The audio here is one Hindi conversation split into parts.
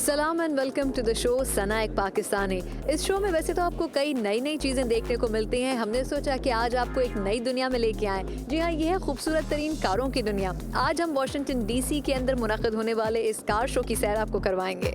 सलाम and welcome to the show सना एक पाकिस्तानी। इस शो में वैसे तो आपको कई नई नई चीजें देखने को मिलती हैं। हमने सोचा कि आज आपको एक नई दुनिया में लेके आए। जी हाँ, ये है खूबसूरत तरीन कारों की दुनिया। आज हम वॉशिंगटन डीसी के अंदर मुनक्किद होने वाले इस कार शो की सैर आपको करवाएंगे।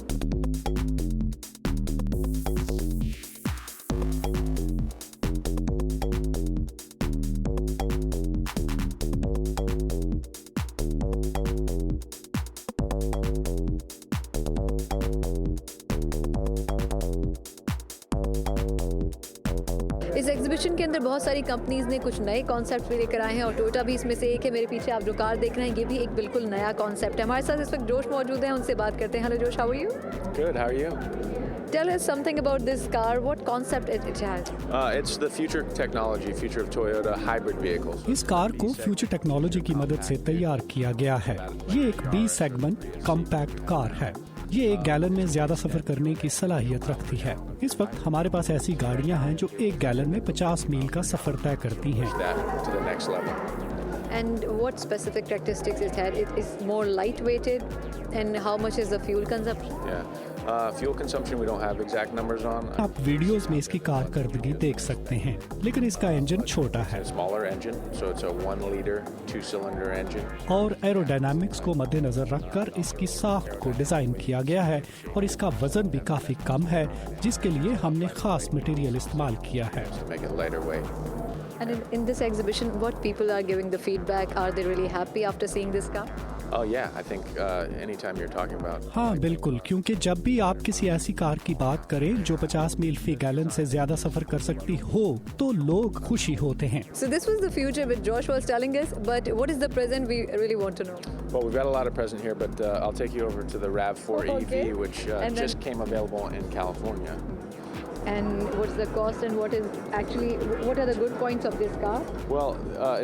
इस एग्जीबिशन के अंदर बहुत सारी कंपनीज ने कुछ नए कॉन्सेप्ट भी लेकर आए हैं और टोयोटा भी इसमें से एक है। मेरे पीछे आप जो कार देख रहे हैं ये भी एक बिल्कुल नया कॉन्सेप्ट है। हमारे साथ इस वक्त जोश मौजूद है, उनसे बात करते हैं। Hello Josh, how are you? Good. How are you? Tell us something about this car. What concept it has? It's the future technology, future of Toyota hybrid vehicles. इस कार को फ्यूचर टेक्नोलॉजी की मदद से तैयार किया गया है। ये एक बी सेगमेंट कॉम्पैक्ट कार है। ये 1 गैलन में ज्यादा सफर करने की सलाहियत रखती है। इस वक्त हमारे पास ऐसी गाड़ियां हैं जो 1 गैलन में 50 मील का सफर तय करती हैं। That to the next level. And what specific characteristics it had? It is more light-weighted, and how much is the fuel consumption? Yeah. Fuel consumption we don't have exact numbers on. आप वीडियोस में इसकी कारकर्दगी देख सकते हैं, लेकिन इसका इंजन छोटा है A smaller engine, so it's a 1-liter 2-cylinder engine. और एरोडायनामिक्स को मद्देनजर रखकर इसकी साख्त को डिजाइन किया गया है और इसका वजन भी काफी कम है, जिसके लिए हमने खास मटेरियल इस्तेमाल किया है। To make it lighter weight. And in this exhibition, what people are giving the feedback? Are they really happy after seeing this car? Oh yeah, I think anytime you're talking about. हाँ बिल्कुल, क्योंकि जब भी आप किसी ऐसी कार की बात करें जो 50 मील फी गैलन से ज्यादा सफर कर सकती हो, तो लोग खुशी होते हैं। So this was the future which Josh was telling us, but what is the present we really want to know? Well, we've got a lot of present here, but I'll take you over to the RAV4 Okay. EV, which And then- just came available in California. And what's the cost and what are the good points of this car? Well,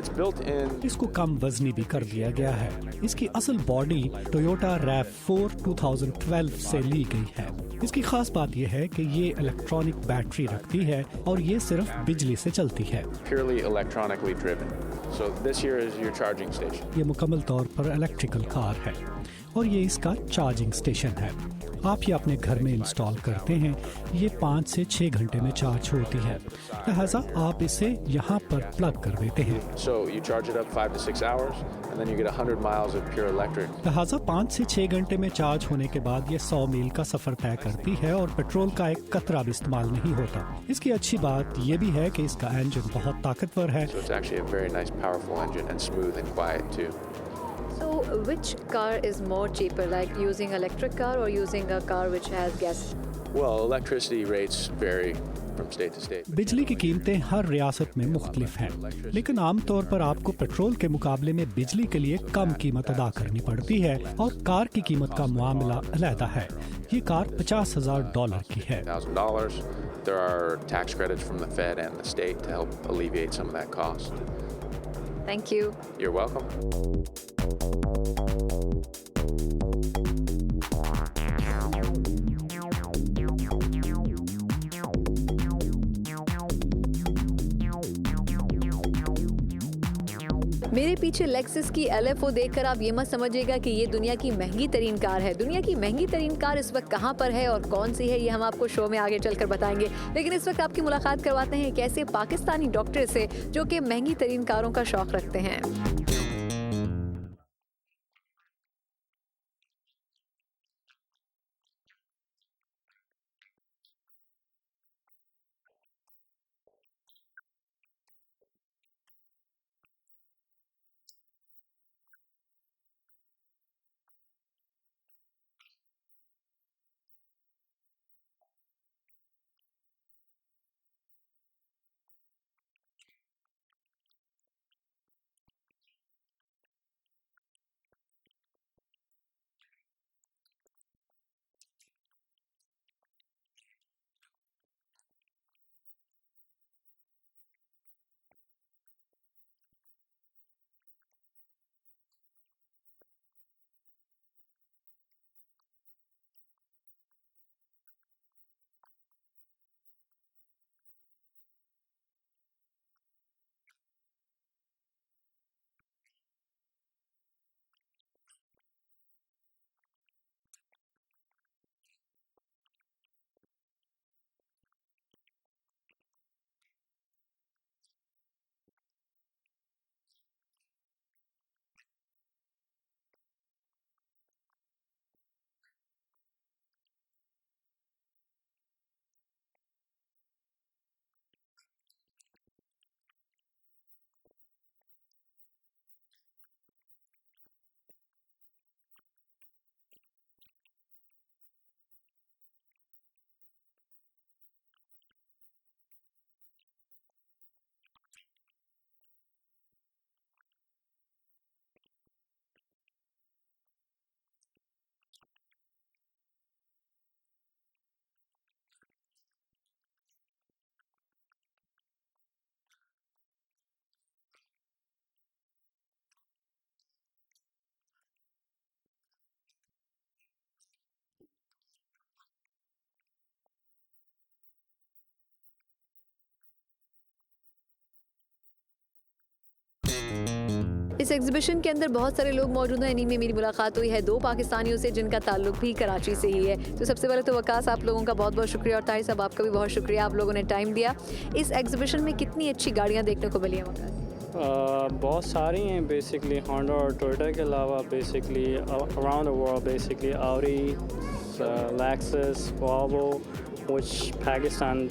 it's built in. इसको कम वजनी भी कर दिया गया है। इसकी असल बॉडी टोयोटा RAV4 2012 से ली गई है। इसकी खास बात यह है कि ये इलेक्ट्रॉनिक बैटरी रखती है और ये सिर्फ बिजली से चलती है। Purely electronically driven. So this here is your charging station. ये मुकम्मल तौर पर इलेक्ट्रिकल कार है और ये इसका चार्जिंग स्टेशन है। आप ये अपने घर में इंस्टॉल करते हैं। ये 5 से 6 घंटे में चार्ज होती है, लिहाजा आप इसे यहाँ पर प्लग कर देते हैं। So you charge it up 5 to 6 hours, and then you get 100 miles of pure electric. लिहाजा 5 से 6 घंटे में चार्ज होने के बाद ये 100 मील का सफर तय करती है और पेट्रोल का एक कतरा भी इस्तेमाल नहीं होता। इसकी अच्छी बात ये भी है कि इसका इंजन बहुत ताकतवर है। So it's actually a very nice, powerful engine, and smooth and quiet too. So which car is more cheaper, like using electric car or using a car which has gas? Well, electricity rates vary from state to state. बिजली की कीमतें हर रियासत में मुख्तलिफ हैं, लेकिन आमतौर पर आपको पेट्रोल के मुकाबले में बिजली के लिए कम कीमत अदा करनी पड़ती है और कार की कीमत का मामला अलहदा है। ये कार $50,000 की है। $1,000. There are tax credits from the Fed and the state to help alleviate some of that cost. Thank you. You're welcome. मेरे पीछे लेक्सस की LFO देखकर आप ये मत समझिएगा कि ये दुनिया की महंगी तरीन कार है। दुनिया की महंगी तरीन कार इस वक्त कहाँ पर है और कौन सी है, ये हम आपको शो में आगे चलकर बताएंगे। लेकिन इस वक्त आपकी मुलाकात करवाते हैं एक ऐसे पाकिस्तानी डॉक्टर से जो कि महंगी तरीन कारों का शौक रखते हैं। इस एग्जीबिशन के अंदर बहुत सारे लोग मौजूद हैं। इन्हीं में मेरी मुलाकात हुई है 2 पाकिस्तानियों से जिनका ताल्लुक भी कराची से ही है। तो सबसे पहले तो वकास, आप लोगों का बहुत बहुत शुक्रिया, और ताहिर साहब आपका भी बहुत शुक्रिया, आप लोगों ने टाइम दिया। इस एग्जीबिशन में कितनी अच्छी गाड़ियाँ देखने को मिली हैं वकास? बहुत सारी हैं बेसिकली, होंडा और टोयोटा के अलावा basically around the world, basically Audi, Lexus, Volvo, which Pakistan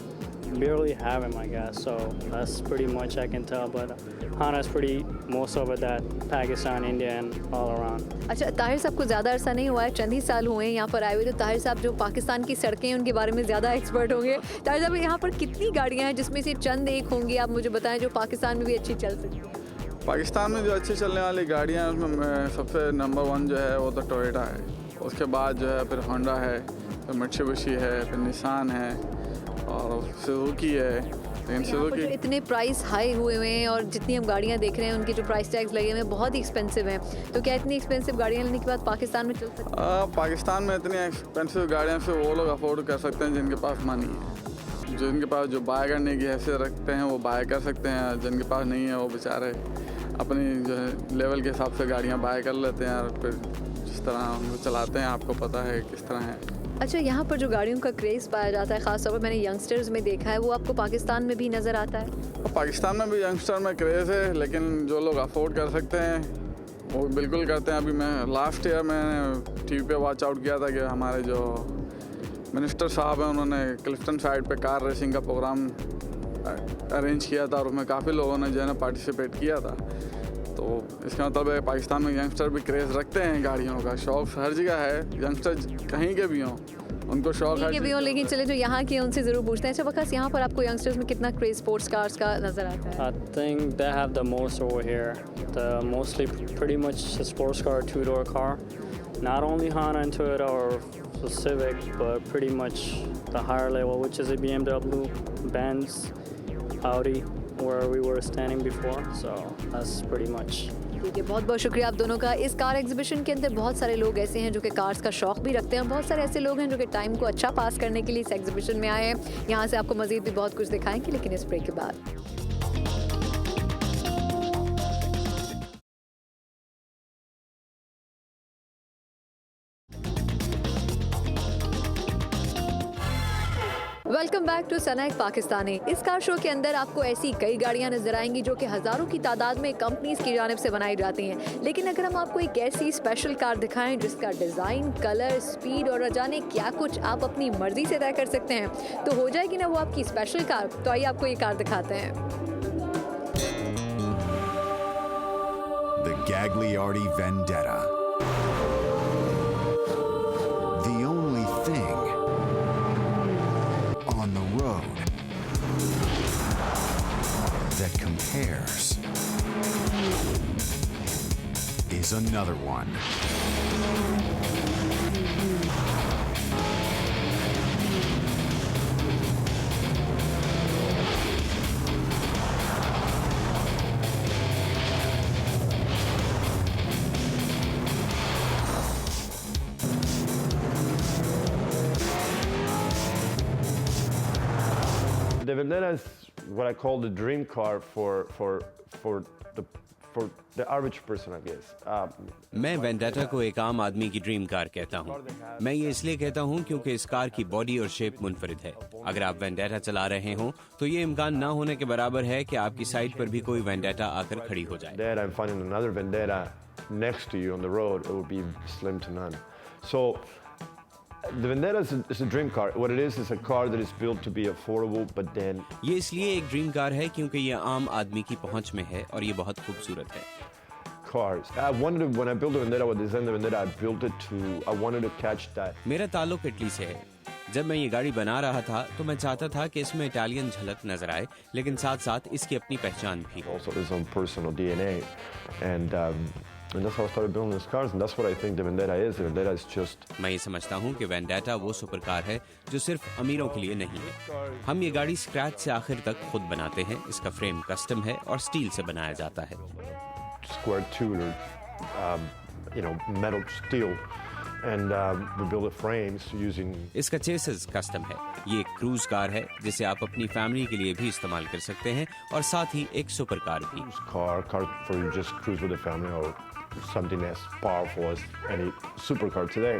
barely have them, I guess. So that's pretty much I can tell. But Honda's pretty most of it that Pakistan, India, and all around. अच्छा, ताहिर साहब को ज़्यादा अरसा नहीं हुआ है, चंद ही साल हुए हैं यहाँ पर आए हुए। तो ताहिर साहब जो पाकिस्तान की सड़कें हैं उनके बारे में ज़्यादा एक्सपर्ट होंगे। ताहिर साहब, यहाँ पर कितनी गाड़ियाँ हैं जिसमें से चंद एक होंगी आप मुझे बताएं जो पाकिस्तान में भी अच्छी चल सकती हैं? पाकिस्तान में जो अच्छी चलने वाली गाड़ियाँ हैं उसमें सबसे नंबर 1 जो है वो तो टोयोटा है। उसके बाद जो है फिर होंडा है, फिर मित्सुबिशी है, फिर निसान है और सुजुकी है। लेकिन यहाँ पर जो सुजुकी इतने प्राइस हाई हुए हुए हैं और जितनी हम गाड़ियाँ देख रहे हैं उनके जो प्राइस टैग्स लगे हुए हैं बहुत ही एक्सपेंसिव हैं। तो क्या इतनी एक्सपेंसिव गाड़ियाँ लेने के बाद पाकिस्तान में चल सकती हैं? पाकिस्तान में इतनी एक्सपेंसिव गाड़ियाँ से वो लोग अफोर्ड कर सकते हैं जिनके पास मनी है। जिनके पास जो बाय करने की हैसियत रखते हैं वो बाय कर सकते हैं, जिनके पास नहीं है वो बेचारे अपनी जो है लेवल के हिसाब से गाड़ियाँ बाय कर लेते हैं और फिर जिस तरह उनको चलाते हैं आपको पता है किस तरह है। अच्छा, यहाँ पर जो गाड़ियों का क्रेज़ पाया जाता है ख़ासतौर पर मैंने यंगस्टर्स में देखा है, वो आपको पाकिस्तान में भी नज़र आता है? और पाकिस्तान में भी यंगस्टर में क्रेज़ है, लेकिन जो लोग अफोर्ड कर सकते हैं वो बिल्कुल करते हैं। अभी मैं लास्ट ईयर मैंने टीवी पे वॉच आउट किया था कि हमारे जो मिनिस्टर साहब हैं उन्होंने क्लिफ्टन साइड पे कार रेसिंग का प्रोग्राम अरेंज किया था और उसमें काफ़ी लोगों ने जो है ना पार्टिसिपेट किया था। तो इसका मतलब है पाकिस्तान में यंगस्टर भी क्रेज़ रखते हैं गाड़ियों का, शौक़ हर जगह है। यंगस्टर कहीं के भी हों उनको शौक़ कहीं के भी हों, लेकिन चले जो यहाँ के हैं उनसे ज़रूर पूछते हैं। अच्छा वकास, यहाँ पर आपको यंगस्टर्स में कितना क्रेज़ स्पोर्ट्स कार्स का नज़र आता है? I think they have the most over here. The mostly pretty much a sports car, 2-door car. Not only Honda and Toyota or the Civic, but pretty much the higher level, which is a BMW, Benz, Audi, where we were standing before. So that's pretty much. ठीक है, बहुत बहुत शुक्रिया आप दोनों का। इस कार एग्जीबिशन के अंदर बहुत सारे लोग ऐसे हैं जो कि कार्स का शौक भी रखते हैं, बहुत सारे ऐसे लोग हैं जो कि टाइम को अच्छा पास करने के लिए इस एग्जीबिशन में आए हैं। यहाँ से आपको मजीद भी बहुत कुछ दिखाएंगे, लेकिन इस ब्रेक के बाद। वेलकम बैक टू सनएक पाकिस्तानी। इस कार शो के अंदर आपको ऐसी कई गाड़ियां नजर आएंगी जो कि हज़ारों की तादाद में कंपनीज की जानिब से बनाई जाती हैं। लेकिन अगर हम आपको एक ऐसी स्पेशल कार दिखाएं जिसका डिज़ाइन, कलर, स्पीड और न जाने क्या कुछ आप अपनी मर्जी से तय कर सकते हैं, तो हो जाएगी ना वो आपकी स्पेशल कार। तो आइए आपको ये कार दिखाते हैं। The Gagliardi Vendetta. The only thing on the road that compares is another one. The Vendetta is what I call the dream car for the average person, I guess. मैं वेंडेटा को एक आम आदमी की ड्रीम कार कहता हूँ। मैं ये इसलिए कहता हूँ क्योंकि इस कार की बॉडी और शेप मुनफरिद है। अगर आप वेंडेटा चला रहे हो तो ये इम्कान ना होने के बराबर है कि आपकी साइड पर भी कोई वेंडेटा आकर खड़ी हो जाए। That I'm finding another Vendetta next to you on the road, it would be slim to none. So the Vendetta is a dream car. What it is a car that is built to be affordable, but then ये इसलिए एक ड्रीम कार है क्योंकि ये आम आदमी की पहुंच में है और ये बहुत खूबसूरत है। cars. I wanted to, when I built the Vendetta, when I designed the Vendetta, I wanted to catch that. मेरा ताल्लुक इटली से है। जब मैं ये गाड़ी बना रहा था तो मैं चाहता था कि इसमें इटालियन झलक नजर आए, लेकिन साथ साथ इसकी अपनी पहचान भी हो। Also its own personal DNA, and that's how I started building these cars, and that's what I think the Vendetta is. The Vendetta is just. मैं ये समझता हूँ कि वेंडेटा वो सुपर कार है जो सिर्फ अमीरों के लिए नहीं है। हम ये गाड़ी स्क्रैच से आखिर तक खुद बनाते हैं। इसका फ्रेम कस्टम है और स्टील से बनाया जाता है। Square tooth or metal steel and we build the frames using इसका चेसिस कस्टम है। ये एक क्रूज कार है जिसे आप अपनी फैमिली के लिए भी इस्तेमाल कर सकते हैं और साथ ही एक सुपर कार भी। car for you just cruise with the family or something as powerful as any supercar today.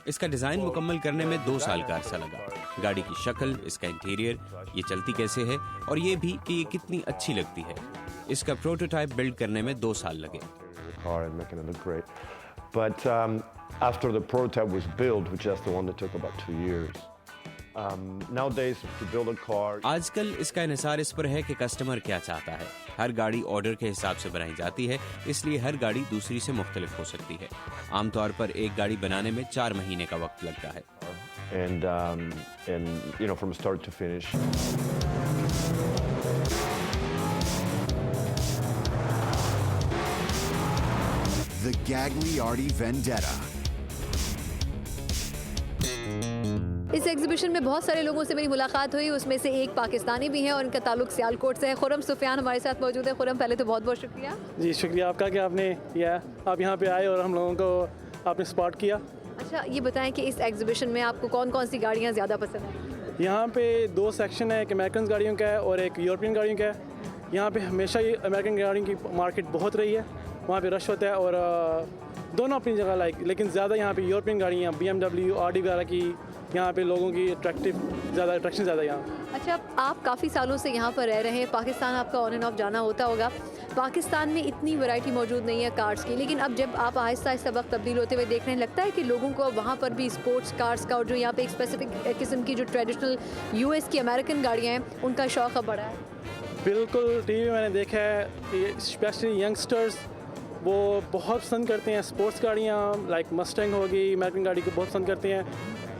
इसका डिजाइन मुकम्मल करने में 2 साल का अरसा लगा। गाड़ी की शक्ल, इसका इंटीरियर, ये चलती कैसे है और ये भी कि ये कितनी अच्छी लगती है। इसका प्रोटोटाइप बिल्ड करने में 2 साल लगे। Car and making it look great. But after the prototype was built, which is the one that took about 2 years. Nowadays, to build a car, आजकल इसका इन्हिसार इस पर है कि कस्टमर क्या चाहता है। हर गाड़ी ऑर्डर के हिसाब से बनाई जाती है, इसलिए हर गाड़ी दूसरी से मुख्तलिफ हो सकती है। आमतौर पर एक गाड़ी बनाने में 4 महीने का वक्त लगता है। and you know, from start to finish. The Gagliardi Vendetta. इस एग्जीबिशन में बहुत सारे लोगों से मेरी मुलाकात हुई, उसमें से एक पाकिस्तानी भी है और उनका ताल्लुक सियालकोट से है। खुरम सुफियान हमारे साथ मौजूद है। खुरम, पहले तो बहुत बहुत शुक्रिया। जी शुक्रिया आपका कि आपने आप यहाँ पे आए और हम लोगों को आपने स्पॉट किया। अच्छा, ये बताएं कि इस एग्जीबिशन में आपको कौन कौन सी गाड़ियाँ ज़्यादा पसंद हैं? यहाँ पे 2 सेक्शन है, एक अमेरिकन गाड़ियों का है और एक यूरोपियन गाड़ियों का है। यहाँ पे हमेशा ये अमेरिकन गाड़ियों की मार्केट बहुत रही है, वहाँ पे रश होता है और दोनों अपनी जगह लेकिन ज़्यादा यहाँ पे यूरोपियन गाड़ियाँ BMW, Audi वगैरह की यहाँ पे लोगों की अट्रैक्शन ज़्यादा यहाँ। अच्छा, आप काफ़ी सालों से यहाँ पर रह रहे हैं, पाकिस्तान आपका ऑन एंड ऑफ जाना होता होगा। पाकिस्तान में इतनी वैरायटी मौजूद नहीं है कार्स की, लेकिन अब जब आप आहिस्ता आहिस्ता वक्त तब्दील होते हुए देख रहे हैं, लगता है कि लोगों को वहाँ पर भी स्पोर्ट्स कार्स का और जो यहाँ पे एक स्पेसिफिक किस्म की जो ट्रेडिशनल US की अमेरिकन गाड़ियाँ हैं उनका शौक़ अब बढ़ा है? बिल्कुल, टीवी में मैंने देखा है, स्पेशली यंगस्टर्स वो बहुत पसंद करते हैं स्पोर्ट्स गाड़ियाँ, लाइक मस्टैंग होगी, अमेरिकन गाड़ी को बहुत पसंद करते हैं।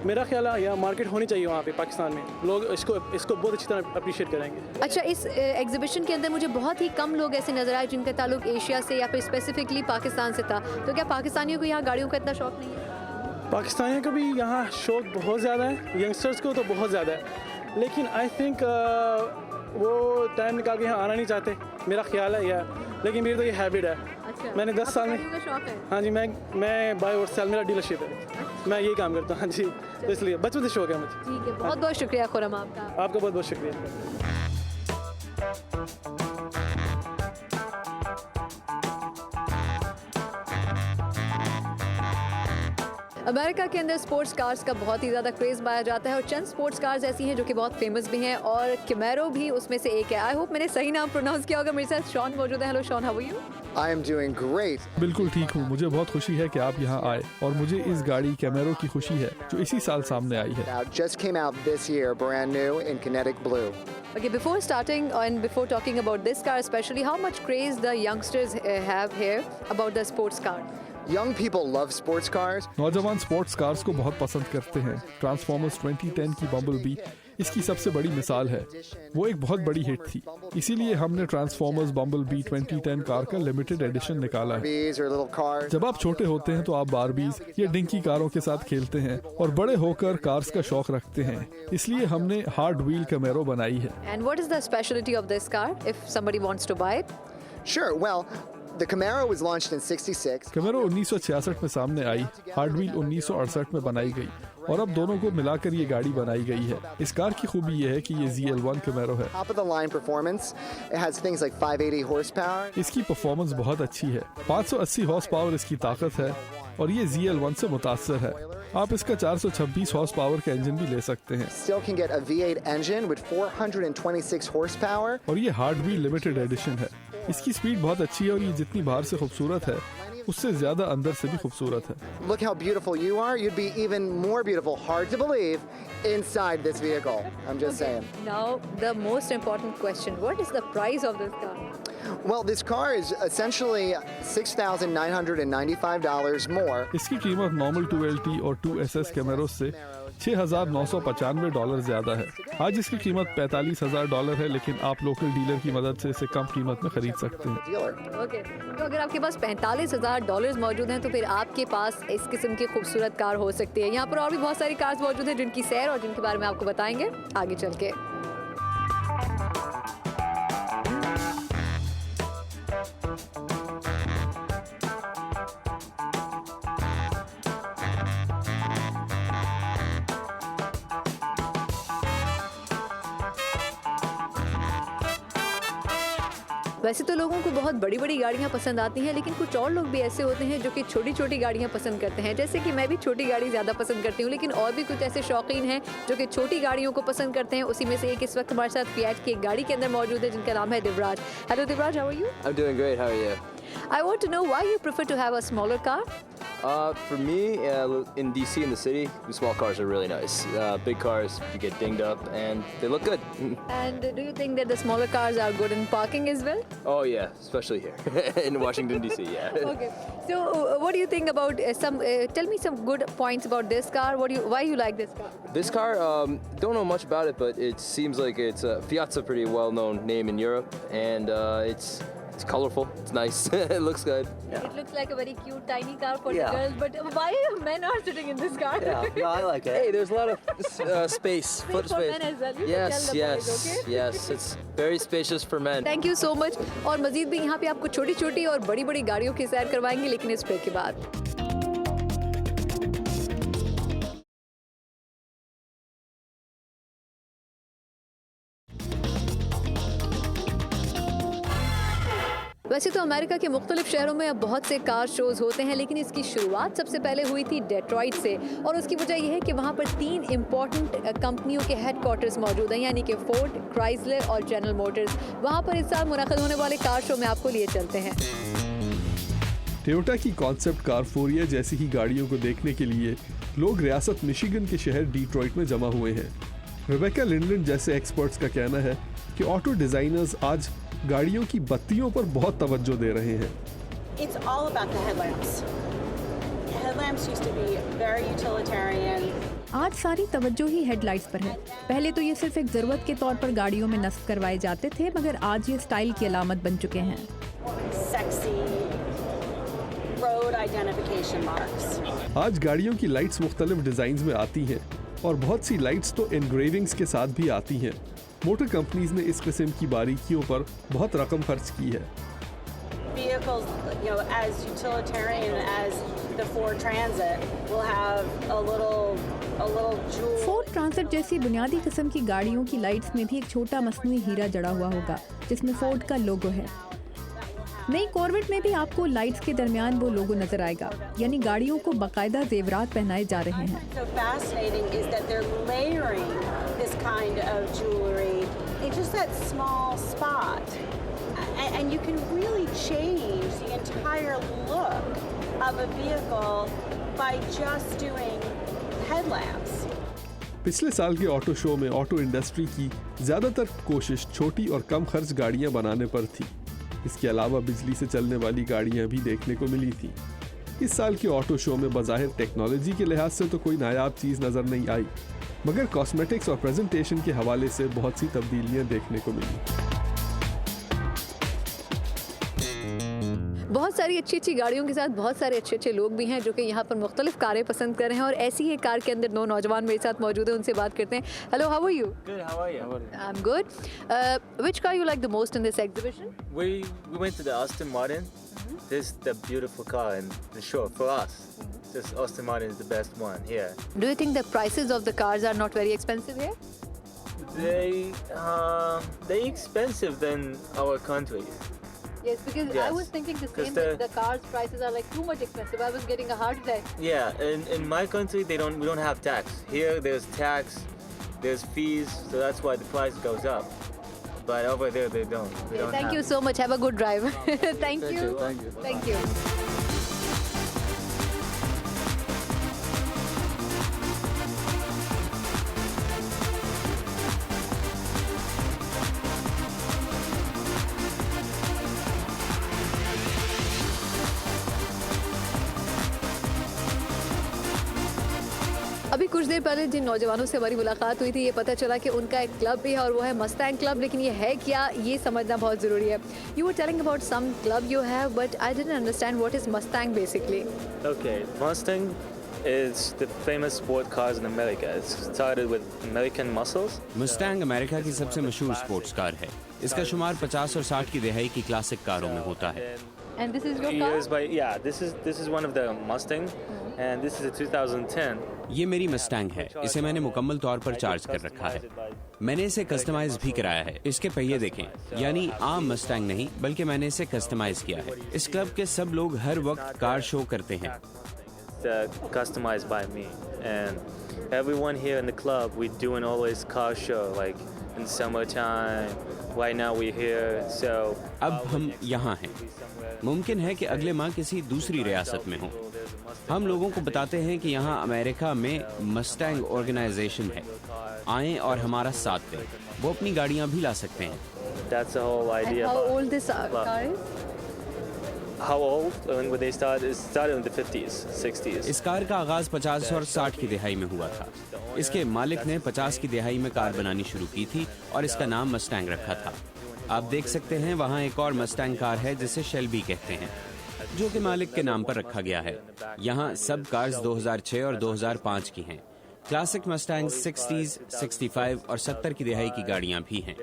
मेरा ख्याल है यह मार्केट होनी चाहिए वहाँ पे पाकिस्तान में, लोग इसको बहुत अच्छी तरह अप्रिशिएट करेंगे। अच्छा, इस एग्जीबिशन के अंदर मुझे बहुत ही कम लोग ऐसे नजर आए जिनका ताल्लुक एशिया से या फिर स्पेसिफिकली पाकिस्तान से था, तो क्या पाकिस्तानियों को यहाँ गाड़ियों का इतना शौक नहीं है? पाकिस्तानियों को भी यहाँ शौक बहुत ज़्यादा है, यंगस्टर्स को तो बहुत ज़्यादा है, लेकिन आई थिंक वो टाइम निकाल के यहाँ आना नहीं चाहते, मेरा ख्याल है यार। लेकिन मेरी तो ये हैबिट है। अच्छा, मैंने 10 साल में, शौक है? हाँ जी, मैं बाय और सेल, मेरा डीलरशिप है, मैं यही काम करता हूँ। हाँ जी, तो इसलिए बचपन से शौक है मुझे। ठीक है, बहुत बहुत शुक्रिया खुरम आपका। आपका बहुत बहुत शुक्रिया। अमेरिका के अंदर स्पोर्ट्स कार्स का बहुत ही ज़्यादा क्रेज़ पाया जाता है और चंद स्पोर्ट्स कार्स ऐसी हैं जो कि बहुत फेमस भी हैं और कैमेरो भी उसमें से एक है। आई होप मैंने सही नाम प्रोनाउंस किया होगा। मेरे साथ शॉन मौजूद है। Hello Sean, how are you? I am doing great. बिल्कुल ठीक हूँ, मुझे बहुत खुशी है कि आप यहाँ आए और मुझे इस गाड़ी कैमेरो की खुशी है जो इसी साल सामने आई है। Now, just came out this year, brand new in kinetic blue. Okay, before starting and before talking about this car especially, how much craze the youngsters have here about the sports car? Young people love sports cars. नौजवान स्पोर्ट्स कार्स को बहुत पसंद करते हैं। ट्रांसफॉर्मर्स 2010 की बम्बलबी इसकी सबसे बड़ी मिसाल है। वो एक बहुत बड़ी हिट थी, इसीलिए हमने ट्रांसफॉर्मर्स बम्बलबी 2010 कार का लिमिटेड एडिशन निकाला है। Barbies or little cars. जब आप छोटे होते हैं तो आप बारबीज या डिंकी कारों के साथ खेलते हैं और बड़े होकर कार्स का शौक रखते हैं, इसलिए हमने हार्ड व्हील कैमेरो बनाई है। And what is the specialty of this car if somebody wants to buy it? Sure. Well, the Camaro was launched in '66. कैमेरो 1966 में सामने आई, हार्ड व्हील 1968 में बनाई गई और अब दोनों को मिलाकर ये गाड़ी बनाई गई है। इस कार की खूबी ये है कि ये ZL1 कैमेरो है। Top of the line performance. It has things like 580 horsepower. इसकी परफॉर्मेंस बहुत अच्छी है, 580 हॉर्स पावर इसकी ताकत है और ये ZL1 से मुतासर है। आप इसका 426 हॉर्स पावर का इंजन भी ले सकते हैं। Still can get a V8 engine with 426 horsepower. और ये हार्ड व्हील लिमिटेड एडिशन है। इसकी स्पीड बहुत अच्छी है और ये जितनी बाहर से खूबसूरत है उससे ज्यादा अंदर से भी खूबसूरत है। Look how beautiful you are. You'd be even more beautiful. Hard to believe inside this vehicle. I'm just saying. Now the most important question, what is the price of this car? Well, this car is essentially $6,995 more. इसकी कीमत नॉर्मल 2LT और 2SS कैमरों से $6,995 ज्यादा है। आज इसकी कीमत $45,000 है, लेकिन आप लोकल डीलर की मदद से इसे कम कीमत में खरीद सकते हैं। Dealer. Okay. तो अगर आपके पास $45,000 मौजूद हैं तो फिर आपके पास इस किस्म की खूबसूरत कार हो सकती है। यहाँ पर और भी बहुत सारी कार्स मौजूद हैं जिनकी सैर और जिनके बारे में आपको बताएंगे आगे चल के। वैसे तो लोगों को बहुत बड़ी बड़ी गाड़ियाँ पसंद आती हैं, लेकिन कुछ और लोग भी ऐसे होते हैं जो कि छोटी छोटी गाड़ियाँ पसंद करते हैं। जैसे कि मैं भी छोटी गाड़ी ज़्यादा पसंद करती हूँ, लेकिन और भी कुछ ऐसे शौकीन हैं जो कि छोटी गाड़ियों को पसंद करते हैं। उसी में से एक इस वक्त हमारे साथ फिएट की एक गाड़ी के अंदर मौजूद है जिनका नाम है Divraj. Hello Divraj, how are you? I'm doing great. How are you? I want to know why you prefer to have a smaller car. For me, in DC in the city, the small cars are really nice. Big cars, you get dinged up, and they look good. And do you think that the smaller cars are good in parking as well? Oh yeah, especially here in Washington DC. Yeah. Okay. So, what do you think about tell me some good points about this car. Why you like this car? This car, don't know much about it, but it seems like Fiat's a pretty well-known name in Europe, and it's colorful. It's nice. It looks good. Yeah. It looks like a very cute tiny car for Yeah. the girls. But why men are sitting in this car? Yeah, no, I like it. Hey, there's a lot of space, foot for space. men as well. You Yes, can tell the yes, boys, okay? yes. It's very spacious for men. Thank you so much. और मजीद भी यहाँ पे आपको छोटी छोटी और बड़ी बड़ी गाड़ियों की सैर करवाएंगे, लेकिन इस ब्रेक के बाद। वैसे तो अमेरिका के मुख्तलिफ शहरों में अब बहुत से कार शोज होते हैं, लेकिन इसकी शुरुआत सबसे पहले हुई थी डेट्रॉइट से। और उसकी वजह यह है कि वहाँ पर 3 इम्पॉर्टेंट कंपनियों के हेडक्वार्टर्स मौजूद हैं, यानी कि फोर्ड, क्राइसलर और जनरल मोटर्स। वहाँ पर इस साल मुनक़िद होने वाले कार शो में आपको लिए चलते हैं। टोयोटा की कॉन्सेप्ट कार फोरिया जैसी ही गाड़ियों को देखने के लिए लोग रियासत मिशिगन के शहर डीट्रॉइट में जमा हुए हैं। रेबेका लिंडलैंड जैसे एक्सपर्ट्स का कहना है कि ऑटो डिजाइनर्स आज गाड़ियों की बत्तियों पर बहुत तवज्जो दे रहे हैं। It's all about the headlamps. Headlamps used to be very utilitarian. आज सारी तवज्जो ही हेडलाइट्स पर है। पहले तो ये सिर्फ एक ज़रूरत के तौर पर गाड़ियों में नस्ब करवाए जाते थे, मगर आज ये स्टाइल की अलामत बन चुके हैं। Sexy road identification marks. आज गाड़ियों की लाइट्स मुख्तलिफ डिजाइन में आती हैं और बहुत सी लाइट्स तो एनग्रेविंग्स के साथ भी आती हैं। मोटर कंपनीज ने इस किस्म की बारीकियों पर बहुत रकम खर्च की है। Vehicles, as utilitarian as the Ford Transit, will have a little jewel. Ford transit जैसी बुनियादी किस्म की गाड़ियों की लाइट्स में भी एक छोटा मसनूई हीरा जड़ा हुआ होगा जिसमें फोर्ड का लोगो है। नई कॉर्वेट में भी आपको लाइट्स के दरमियान वो लोगो नजर आएगा, यानी गाड़ियों को बाकायदा जेवरात पहनाए जा रहे हैं। So fascinating is that they're layering this kind of jewelry in just that small spot, and you can really change the entire look of a vehicle by just doing headlamps. पिछले साल के ऑटो शो में ऑटो इंडस्ट्री की ज्यादातर कोशिश छोटी और कम खर्च गाड़ियां बनाने पर थी। इसके अलावा बिजली से चलने वाली गाड़ियां भी देखने को मिली थी। इस साल के ऑटो शो में बज़ाहिर टेक्नोलॉजी के लिहाज से तो कोई नायाब चीज़ नज़र नहीं आई, मगर कॉस्मेटिक्स और प्रेजेंटेशन के हवाले से बहुत सी तब्दीलियां देखने को मिली। बहुत सारी अच्छी अच्छी गाड़ियों के साथ बहुत सारे अच्छे अच्छे लोग भी हैं जो कि यहाँ पर मुख्तलिफ कारें पसंद कर रहे हैं। और ऐसी ही कार के अंदर 2 नौजवान मेरे साथ मौजूद हैं, उनसे बात करते हैं। Hello, how are you? Good, how are you? I'm good. Which car you like the most in this exhibition? We went to the Aston Martin. This is the beautiful car and the show for us. This Aston Martin is the best one here. Do you think the prices of the cars are not very expensive here? They expensive than our countries. Yes, because Yes. I was thinking the same. the- The cars' prices are like too much expensive. I was getting a heart attack. Yeah, in my country we don't have tax. Here there's tax, there's fees, so that's why the price goes up. But over there they don't. They don't Thank have you so much. Have a good drive. Thank you. Thank you. Thank you. अभी कुछ देर पहले जिन नौजवानों से हमारी मुलाकात हुई थी, ये पता चला कि उनका एक क्लब भी है और वो है मस्टैंग क्लब। लेकिन ये है क्या, ये समझना बहुत ज़रूरी है। You were telling about some club you have, but I didn't understand what is Mustang basically. Okay, Mustang is the famous sport cars in America. It started with American muscles. Mustang America की सबसे मशहूर स्पोर्ट्स कार है। इसका शुमार 50 और 60 की दहाई की क्लासिक कारों में होता है। And this is your Years car? by this is one of the Mustang, and this is a 2010. ये मेरी मस्टैंग है। इसे मैंने मुकम्मल तौर पर चार्ज कर रखा है। मैंने इसे कस्टमाइज भी कराया है। इसके पहिए देखें, यानी आम मस्टैंग नहीं, बल्कि मैंने इसे कस्टमाइज किया है। इस क्लब के सब लोग हर वक्त कार शो करते हैं। Customized by me, and everyone here in the club, we doing always car show, like in summertime. Right now we're here, so. अब हम यहाँ हैं। मुमकिन है कि अगले माह किसी दूसरी रियासत में हो। हम लोगों को बताते हैं कि यहाँ अमेरिका में मस्टैंग ऑर्गेनाइजेशन है। आएं और हमारा साथ दें। वो अपनी गाड़ियाँ भी ला सकते हैं। That's the whole idea. And how old this car is? How old? When they started? It started in the 50s, 60s. इस कार का आगाज 50 और 60 की दिहाई में हुआ था। इसके मालिक ने 50 की दिहाई में कार बनानी शुरू की थी और इसका नाम मस्टैंग रखा था। आप देख सकते हैं वहाँ एक और मस्टैंग कार है जिसे शेल्बी कहते हैं, जो कि मालिक के नाम पर रखा गया है। यहाँ सब कार्स 2006 और 2005 की हैं। क्लासिक मस्टैंग 60s, 65 और 70 की दिहाई की गाड़ियाँ भी हैं।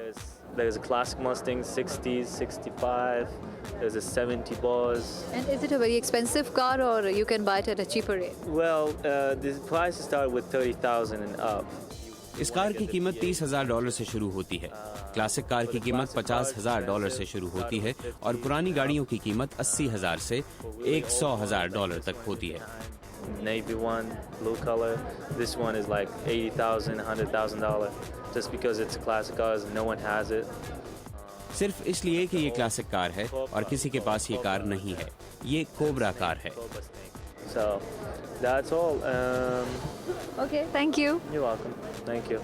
There's a classic Mustang 60s, 65. There's a 70 Boss. And is it a very expensive car or you can buy it at a cheaper rate? Well, the prices start with 30,000 and up. इस कार की कीमत $30,000 से शुरू होती है। क्लासिक कार की कीमत $50,000 से शुरू होती है और पुरानी गाड़ियों की कीमत $80,000 से $100,000 तक होती है। Navy one, blue color. This one is like $80,000, $100,000, just because it's a classic car and no one has it. सिर्फ इसलिए कि ये क्लासिक कार है और किसी के पास ये कार नहीं है। ये कोबरा कार है। So that's all. Okay, thank you. You're welcome. Thank you.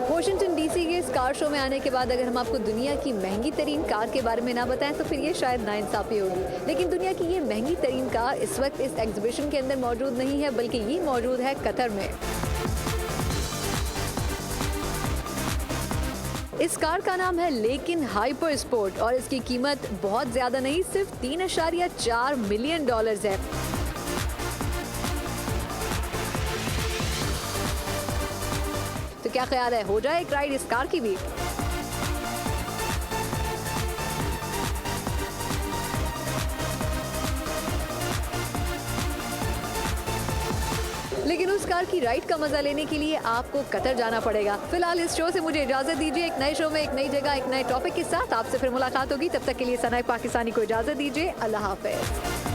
Washington DC के इस कार शो में आने के बाद अगर हम आपको दुनिया की महंगी तरीन कार के बारे में ना बताएं तो फिर ये शायद नाइंसाफी होगी। लेकिन दुनिया की ये महंगी तरीन कार इस वक्त इस एग्जीबिशन के अंदर मौजूद नहीं है, बल्कि ये मौजूद है कतर में। इस कार का नाम है लेकिन हाइपर स्पोर्ट और इसकी कीमत बहुत ज्यादा नहीं, सिर्फ $3.4 मिलियन है। तो क्या ख्याल है, हो जाए एक राइड इस कार की भी? लेकिन उस कार की राइड का मजा लेने के लिए आपको कतर जाना पड़ेगा। फिलहाल इस शो से मुझे इजाजत दीजिए। एक नए शो में, एक नई जगह, एक नए टॉपिक के साथ आपसे फिर मुलाकात होगी। तब तक के लिए सनाए पाकिस्तानी को इजाजत दीजिए। अल्लाह हाफिज।